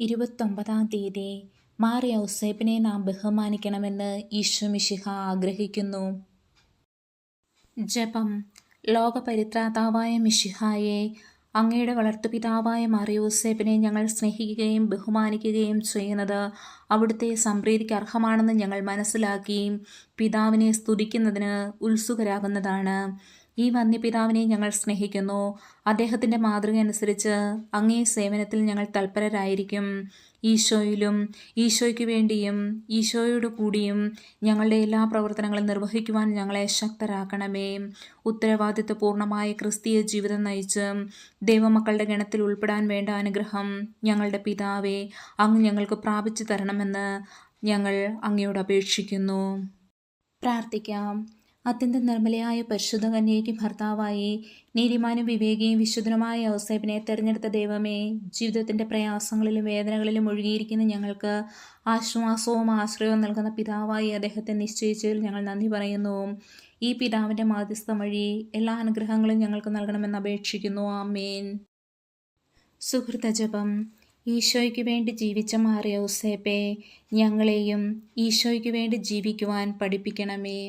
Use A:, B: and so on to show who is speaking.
A: 29 മാർ യൗസേപ്പിനെ നാം ബഹുമാനിക്കണമെന്ന് ഈശോ മിശിഹ ആഗ്രഹിക്കുന്നു. ജപം. ലോകപരിത്രാതാവായ മിശിഹായെ, അങ്ങയുടെ വളർത്തുപിതാവായ മാർ യൗസേപ്പിനെ ഞങ്ങൾ സ്നേഹിക്കുകയും ബഹുമാനിക്കുകയും ചെയ്യുന്നത് അവിടുത്തെ സംപ്രീതിക്ക് അർഹമാണെന്ന് ഞങ്ങൾ മനസ്സിലാക്കി പിതാവിനെ സ്തുതിക്കുന്നതിന് ഉത്സുകരാകുന്നതാണ്. ഈ വന്യപിതാവിനെ ഞങ്ങൾ സ്നേഹിക്കുന്നു. അദ്ദേഹത്തിൻ്റെ മാതൃക അനുസരിച്ച് അങ്ങേ സേവനത്തിൽ ഞങ്ങൾ തൽപരരായിരിക്കും. ഈശോയിലും ഈശോയ്ക്ക് വേണ്ടിയും ഈശോയോട് കൂടിയും ഞങ്ങളുടെ എല്ലാ പ്രവർത്തനങ്ങളും നിർവഹിക്കുവാൻ ഞങ്ങളെ ശക്തരാക്കണമേ. ഉത്തരവാദിത്വപൂർണമായ ക്രിസ്തീയ ജീവിതം നയിച്ച് ദൈവമക്കളുടെ ഗണത്തിൽ ഉൾപ്പെടാൻ വേണ്ട അനുഗ്രഹം ഞങ്ങളുടെ പിതാവേ, അങ്ങ് ഞങ്ങൾക്ക് പ്രാപിച്ചു തരണമെന്ന് ഞങ്ങൾ അങ്ങയോട് അപേക്ഷിക്കുന്നു. പ്രാർത്ഥിക്കാം. അത്യന്തം നിർമ്മലയായ പരിശുദ്ധ കന്യകയ്ക്ക് ഭർത്താവായി നീതിമാനും വിവേകിയും വിശുദ്ധനുമായ യൗസേപ്പിനെ തെരഞ്ഞെടുത്ത ദൈവമേ, ജീവിതത്തിൻ്റെ പ്രയാസങ്ങളിലും വേദനകളിലും ഒഴുകിയിരിക്കുന്ന ഞങ്ങൾക്ക് ആശ്വാസവും ആശ്രയവും നൽകുന്ന പിതാവായി അദ്ദേഹത്തെ നിശ്ചയിച്ചതിൽ ഞങ്ങൾ നന്ദി പറയുന്നു. ഈ പിതാവിൻ്റെ മാധ്യസ്ഥം വഴി എല്ലാ അനുഗ്രഹങ്ങളും ഞങ്ങൾക്ക് നൽകണമെന്ന് അപേക്ഷിക്കുന്നു. ആമേൻ. സുഹൃത ജപം. ഈശോയ്ക്ക് വേണ്ടി ജീവിച്ച മാർ യൗസേപ്പേ, ഞങ്ങളെയും ഈശോയ്ക്ക് വേണ്ടി ജീവിക്കുവാൻ പഠിപ്പിക്കണമേ.